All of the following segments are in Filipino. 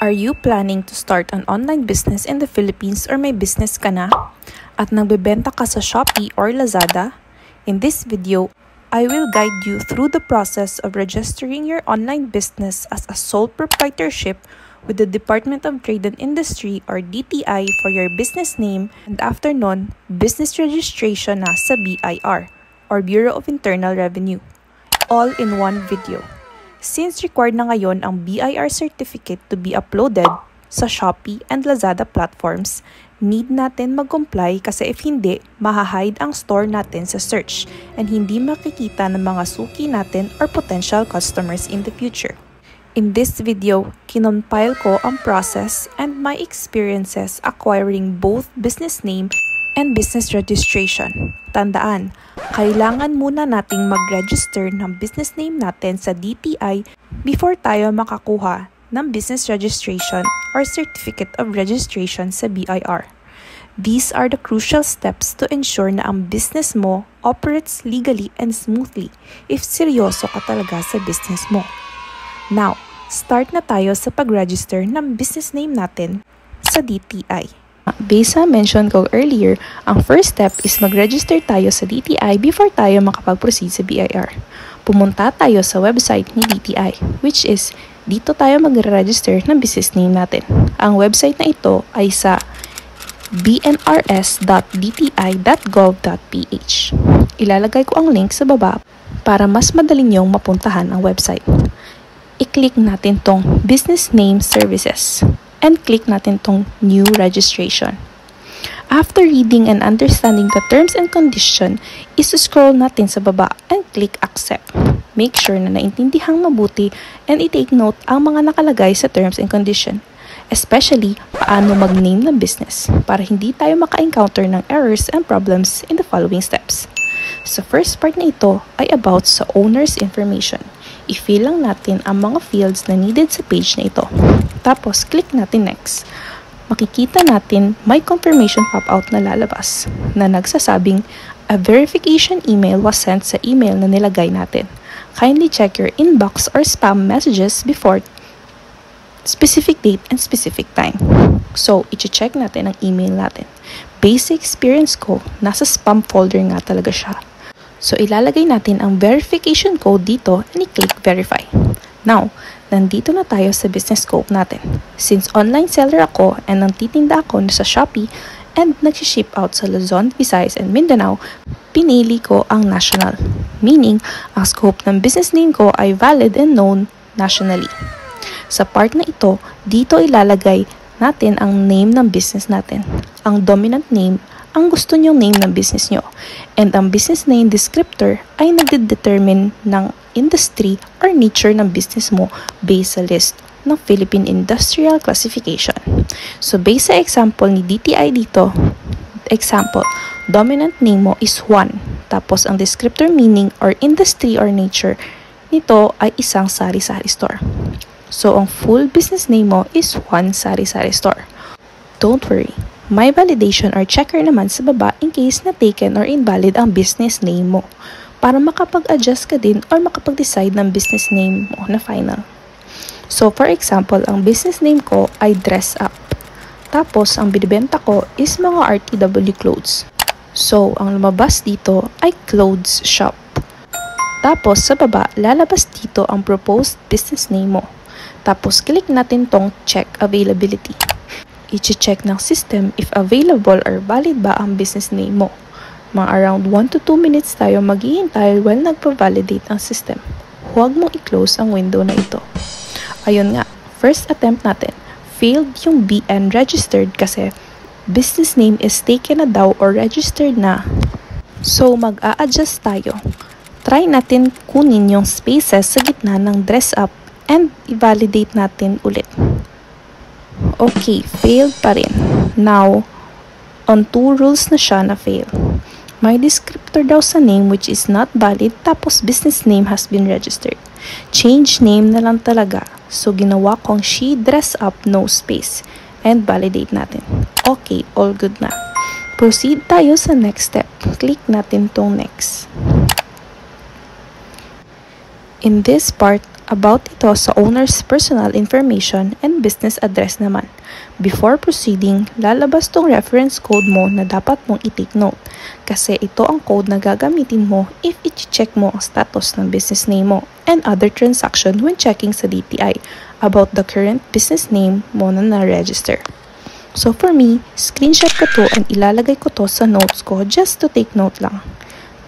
Are you planning to start an online business in the Philippines or may business ka na? At nagbebenta ka sa Shopee or Lazada? In this video, I will guide you through the process of registering your online business as a sole proprietorship with the Department of Trade and Industry or DTI for your business name, and after nun, business registration na sa BIR or Bureau of Internal Revenue. All in one video. Since required na ngayon ang BIR certificate to be uploaded sa Shopee and Lazada platforms, need natin mag-comply kasi if hindi, mahahide ang store natin sa search and hindi makikita ng mga suki natin or potential customers in the future. In this video, kinompile ko ang process and my experiences acquiring both business name and business registration. Tandaan, kailangan muna nating mag-register ng business name natin sa DTI before tayo makakuha ng business registration or certificate of registration sa BIR. These are the crucial steps to ensure na ang business mo operates legally and smoothly if seryoso ka talaga sa business mo. Now, start na tayo sa pag-register ng business name natin sa DTI. Based sa mention ko earlier, ang first step is mag-register tayo sa DTI before tayo makapag-proceed sa BIR. Pumunta tayo sa website ni DTI, which is dito tayo mag-register ng business name natin. Ang website na ito ay sa bnrs.dti.gov.ph. Ilalagay ko ang link sa baba para mas madali niyong mapuntahan ang website. I-click natin tong Business Name Services and click natin tong New Registration. After reading and understanding the terms and condition, is-scroll natin sa baba and click Accept. Make sure na naintindihang mabuti and i-take note ang mga nakalagay sa terms and condition, especially paano mag-name ng business para hindi tayo maka-encounter ng errors and problems in the following steps. Sa first part na ito ay about sa owner's information. I-fill lang natin ang mga fields na needed sa page na ito. Tapos, click natin Next. Makikita natin may confirmation pop-out na lalabas na nagsasabing a verification email was sent sa email na nilagay natin. Kindly check your inbox or spam messages before specific date and specific time. So, i-check natin ang email natin. Basic experience ko, nasa spam folder nga talaga siya. So, ilalagay natin ang verification code dito and i-click Verify. Now, nandito na tayo sa business scope natin. Since online seller ako and nagtitinda ako sa Shopee and nag-ship out sa Luzon, Visayas, and Mindanao, pinili ko ang national. Meaning, ang scope ng business name ko ay valid and known nationally. Sa part na ito, dito ilalagay natin ang name ng business natin. Ang dominant name, ang gusto nyong name ng business nyo. And ang business name descriptor ay nagde-determine ng industry or nature ng business mo based sa list ng Philippine Industrial Classification. So based sa example ni DTI dito, example, dominant name mo is 1. Tapos ang descriptor meaning or industry or nature nito ay isang sari-sari store. So ang full business name mo is 1 sari-sari store. Don't worry. May validation or checker naman sa baba in case na taken or invalid ang business name mo para makapag-adjust ka din or makapag-decide ng business name mo na final. So, for example, ang business name ko ay Dress Up. Tapos, ang binibenta ko is mga RTW clothes. So, ang lumabas dito ay clothes shop. Tapos, sa baba, lalabas dito ang proposed business name mo. Tapos, click natin tong Check Availability. I-check ng system if available or valid ba ang business name mo. Mga around 1 to 2 minutes tayo maghihintay while nagpa-validate ang system. Huwag mong i-close ang window na ito. Ayun nga, first attempt natin. Failed yung BN registered kasi business name is taken na daw or registered na. So mag-a-adjust tayo. Try natin kunin yung spaces sa gitna ng Dress Up and i-validate natin ulit. Okay, failed pa rin. Now, on 2 rules na siya na fail. May descriptor daw sa name which is not valid tapos business name has been registered. Change name na lang talaga. So, ginawa kong She Dress Up no space and validate natin. Okay, all good na. Proceed tayo sa next step. Click natin tong next. In this part, About ito sa owner's personal information and business address naman. Before proceeding, lalabas tong reference code mo na dapat mong i-take note. Kasi ito ang code na gagamitin mo if i-check mo ang status ng business name mo and other transaction when checking sa DTI about the current business name mo na na-register. So for me, screenshot ko to and ilalagay ko to sa notes ko just to take note lang.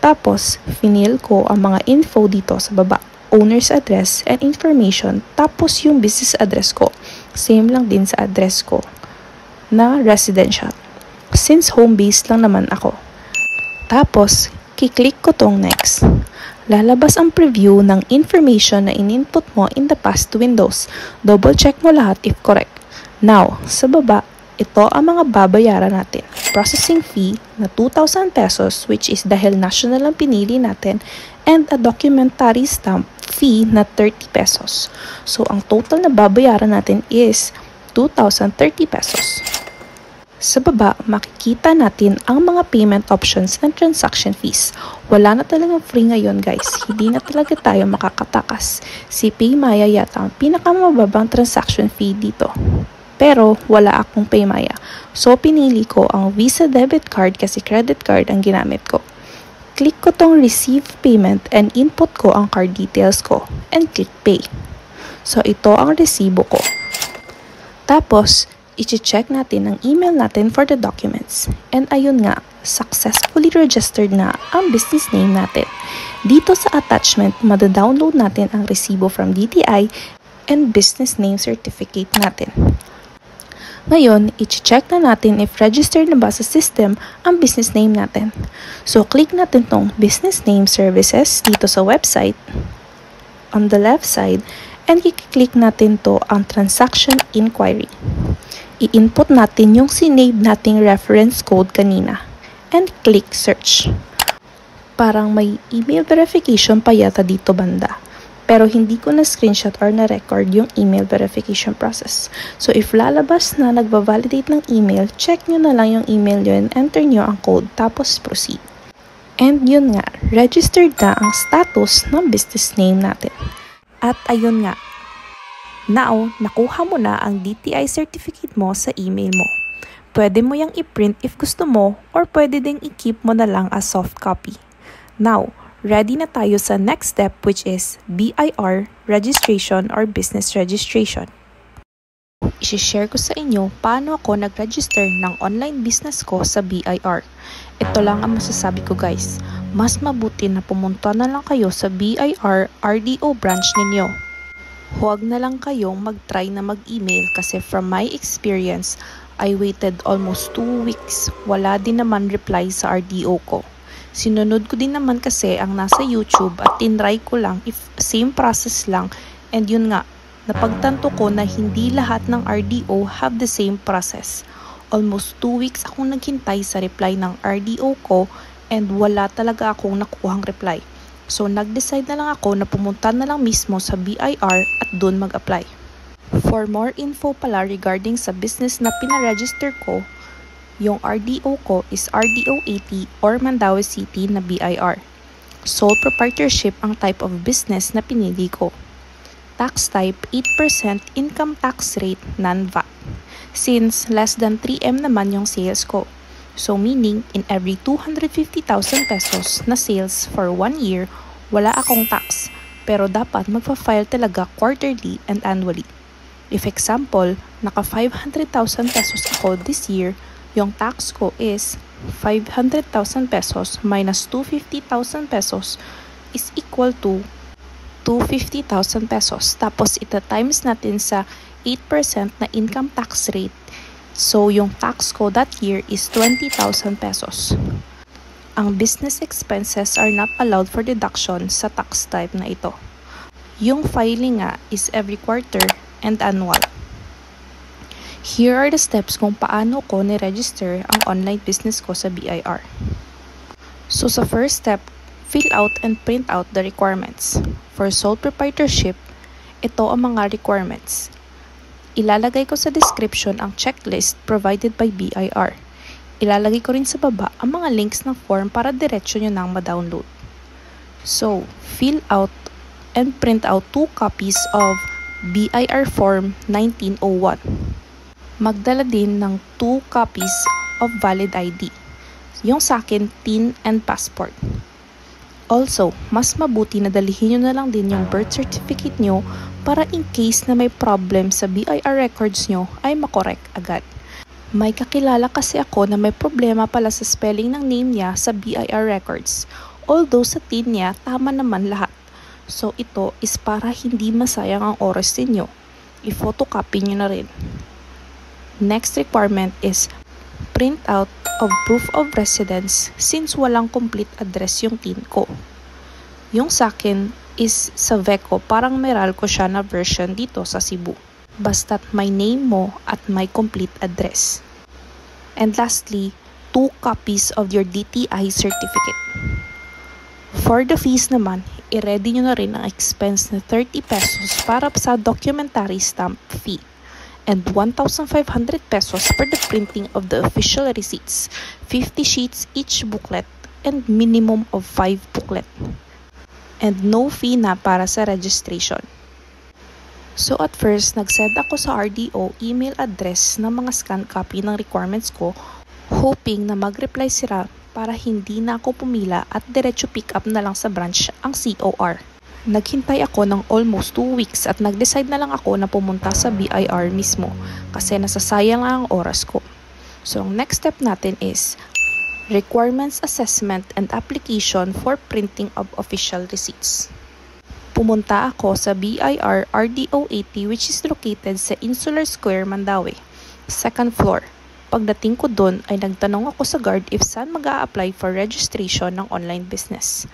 Tapos, finil ko ang mga info dito sa baba. Owner's address and information, tapos yung business address ko. Same lang din sa address ko na residential. Since home base lang naman ako. Tapos, kiklik ko tong next. Lalabas ang preview ng information na in-input mo in the past windows. Double check mo lahat if correct. Now, sa baba, ito ang mga babayaran natin. Processing fee na 2,000 pesos which is dahil national ang pinili natin and a documentary stamp fee na 30 pesos. So, ang total na babayaran natin is 2,030 pesos. Sa baba, makikita natin ang mga payment options ng transaction fees. Wala na talagang free ngayon guys. Hindi na talaga tayo makakatakas. Si PayMaya yata ang pinakamababang transaction fee dito. Pero wala akong PayMaya. So, pinili ko ang Visa debit card kasi credit card ang ginamit ko. Click ko tong receive payment and input ko ang card details ko and click pay. So, ito ang resibo ko. Tapos, i-check natin ang email natin for the documents. And ayun nga, successfully registered na ang business name natin. Dito sa attachment, mada-download natin ang resibo from DTI and business name certificate natin. Ngayon, i-check na natin if registered na ba sa system ang business name natin. So, click natin tong business name services dito sa website on the left side and i-click natin to ang transaction inquiry. I-input natin yung sinave nating reference code kanina and click search. Parang may email verification pa yata dito banda. Pero hindi ko na screenshot or na-record yung email verification process. So, if lalabas na nagbavalidate ng email, check nyo na lang yung email yun, enter nyo ang code, tapos proceed. And yun nga, registered na ang status ng business name natin. At ayun nga, now, nakuha mo na ang DTI certificate mo sa email mo. Pwede mo yung i-print if gusto mo, or pwede ding i-keep mo na lang as soft copy. Now, ready na tayo sa next step which is BIR registration or business registration. I-share ko sa inyo paano ako nag-register ng online business ko sa BIR. Ito lang ang masasabi ko guys. Mas mabuti na pumunta na lang kayo sa BIR RDO branch ninyo. Huwag na lang kayong mag-try na mag-email kasi from my experience, I waited almost 2 weeks. Wala din naman reply sa RDO ko. Sinunod ko din naman kasi ang nasa YouTube at tinry ko lang if same process lang and yun nga, napagtanto ko na hindi lahat ng RDO have the same process. Almost 2 weeks akong naghintay sa reply ng RDO ko and wala talaga akong nakuhang reply. So nag-decide na lang ako na pumunta na lang mismo sa BIR at doon mag-apply. For more info pala regarding sa business na pinaregister ko, yung RDO ko is RDO 80 or Mandaue City na BIR. Sole proprietorship ang type of business na pinili ko. Tax type 8% income tax rate non-VAT. Since less than 3M naman yung sales ko. So meaning in every 250,000 pesos na sales for 1 year, wala akong tax. Pero dapat magpa-file talaga quarterly and annually. If example, naka 500,000 pesos ako this year, yung tax ko is 500,000 pesos minus 250,000 pesos is equal to 250,000 pesos. Tapos ita times natin sa 8% na income tax rate. So yung tax ko that year is 20,000 pesos. Ang business expenses are not allowed for deduction sa tax type na ito. Yung filing nga is every quarter and annual. Here are the steps kung paano ko ni-register ang online business ko sa BIR. So sa first step, fill out and print out the requirements. For sole proprietorship, ito ang mga requirements. Ilalagay ko sa description ang checklist provided by BIR. Ilalagay ko rin sa baba ang mga links ng form para diretso nyo nang ma-download. So, fill out and print out 2 copies of BIR Form 1901. Magdala din ng 2 copies of valid ID. Yung sa akin, TIN and passport. Also, mas mabuti na dalihin nyo na lang din yung birth certificate nyo para in case na may problem sa BIR records nyo ay makorek agad. May kakilala kasi ako na may problema pala sa spelling ng name niya sa BIR records. Although sa TIN niya, tama naman lahat. So ito is para hindi masayang ang oras ninyo. I-photocopy nyo na rin. Next requirement is print out of proof of residence since walang complete address yung TIN ko. Yung sa akin is sa VECO, parang meral ko siya na version dito sa Cebu. Basta't may name mo at may complete address. And lastly, 2 copies of your DTI certificate. For the fees naman, i-ready nyo na rin ang expense na 30 pesos para sa documentary stamp fee and 1,500 pesos for the printing of the official receipts, 50 sheets each booklet and minimum of 5 booklet. And no fee na para sa registration. So at first, nag-send ako sa RDO email address ng mga scan copy ng requirements ko, hoping na mag-reply sila para hindi na ako pumila at diretso pick up na lang sa branch ang COR. Naghintay ako ng almost 2 weeks at nag-decide na lang ako na pumunta sa BIR mismo kasi nasasayang lang ang oras ko. So ang next step natin is requirements assessment and application for printing of official receipts. Pumunta ako sa BIR RDO 80 which is located sa Insular Square, Mandaue, 2nd floor. Pagdating ko doon ay nagtanong ako sa guard if saan mag-a-apply for registration ng online business.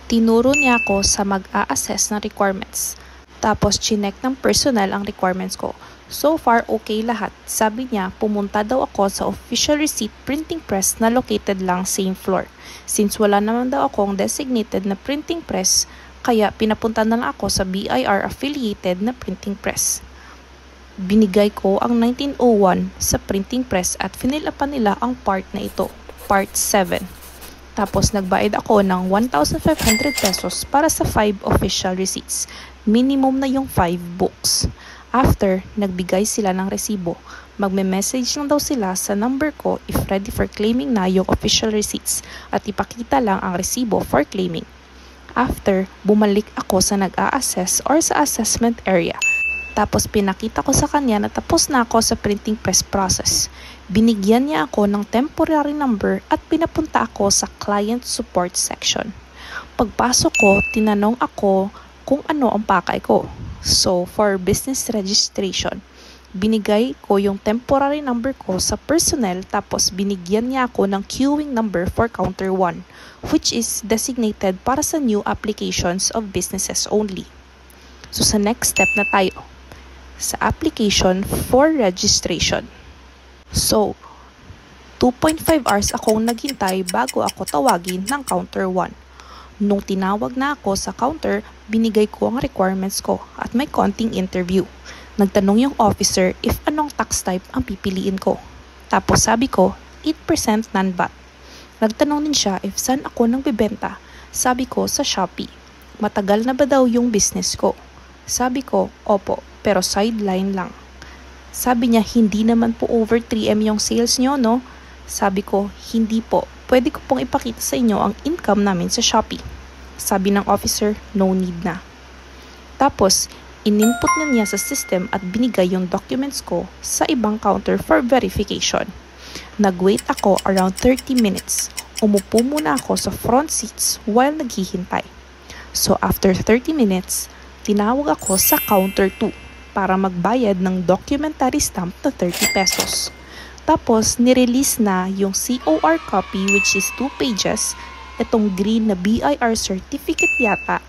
Tinuro niya ako sa mag-a-assess ng requirements. Tapos chinek ng personnel ang requirements ko. So far okay lahat. Sabi niya pumunta daw ako sa official receipt printing press na located lang same floor. Since wala naman daw akong designated na printing press, kaya pinapunta na lang ako sa BIR affiliated na printing press. Binigay ko ang 1901 sa printing press at finilapan nila ang part na ito, part 7. Tapos nagbayad ako ng 1,500 pesos para sa 5 official receipts. Minimum na yung 5 books. After, nagbigay sila ng resibo. Magme-message lang daw sila sa number ko if ready for claiming na yung official receipts at ipakita lang ang resibo for claiming. After, bumalik ako sa nag-a-assess or sa assessment area. Tapos pinakita ko sa kanya na tapos na ako sa printing press process. Binigyan niya ako ng temporary number at pinapunta ako sa client support section. Pagpasok ko, tinanong ako kung ano ang pakay ko. So, for business registration, binigay ko yung temporary number ko sa personnel tapos binigyan niya ako ng queuing number for counter 1, which is designated para sa new applications of businesses only. So, sa next step na tayo, sa application for registration. So, 2.5 hours akong naghintay bago ako tawagin ng counter 1. Nung tinawag na ako sa counter, binigay ko ang requirements ko at may konting interview. Nagtanong yung officer if anong tax type ang pipiliin ko. Tapos sabi ko, 8% non-VAT. Nagtanong din siya if saan ako nang bibenta. Sabi ko sa Shopee. Matagal na ba daw yung business ko? Sabi ko, opo, pero sideline lang. Sabi niya, hindi naman po over 3M yung sales nyo, no? Sabi ko, hindi po. Pwede ko pong ipakita sa inyo ang income namin sa Shopee. Sabi ng officer, no need na. Tapos, in-input na niya sa system at binigay yung documents ko sa ibang counter for verification. Nag-wait ako around 30 minutes. Umupo muna ako sa front seats while naghihintay. So after 30 minutes, tinawag ako sa counter 2 para magbayad ng documentary stamp na 30 pesos. Tapos, nirelease na yung COR copy which is 2 pages, itong green na BIR certificate yata,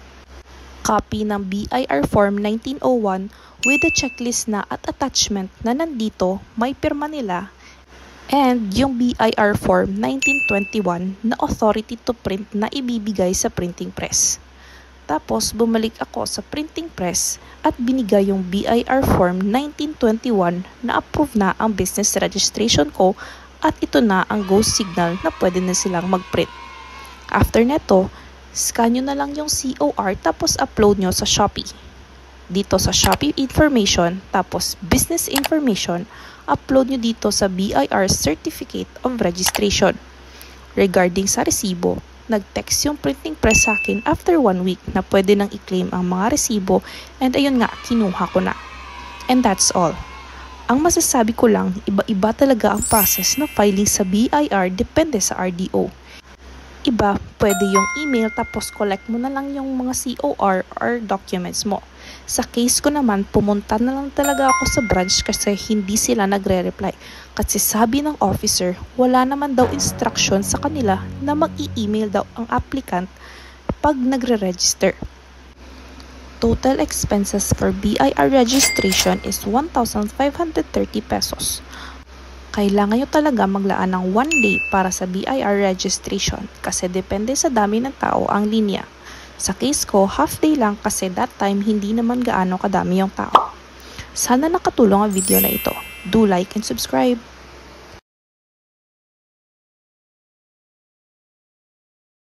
copy ng BIR Form 1901 with the checklist na at attachment na nandito may pirma nila, and yung BIR Form 1921 na authority to print na ibibigay sa printing press. Tapos, bumalik ako sa printing press at binigay yung BIR Form 1921 na approve na ang business registration ko at ito na ang go signal na pwede na silang mag-print. After neto, Scan nyo na lang yung COR tapos upload nyo sa Shopee. Dito sa Shopee information, tapos business information, upload nyo dito sa BIR Certificate of Registration. Regarding sa resibo, nag-text yung printing press sa akin after 1 week na pwede nang i-claim ang mga resibo, and ayun nga, kinuha ko na. And that's all. Ang masasabi ko lang, iba-iba talaga ang process na filing sa BIR depende sa RDO. Iba, pwede yung email tapos collect mo na lang yung mga COR or documents mo. Sa case ko naman, pumunta na lang talaga ako sa branch kasi hindi sila nagre-reply. Kasi sabi ng officer, wala naman daw instruction sa kanila na mag-i-email daw ang applicant pag nagre-register. Total expenses for BIR registration is 1,530 pesos. Kailangan nyo talaga maglaan ng 1 day para sa BIR registration kasi depende sa dami ng tao ang linya. Sa case ko, half day lang kasi that time hindi naman gaano kadami yung tao. Sana nakatulong ang video na ito. Do like and subscribe!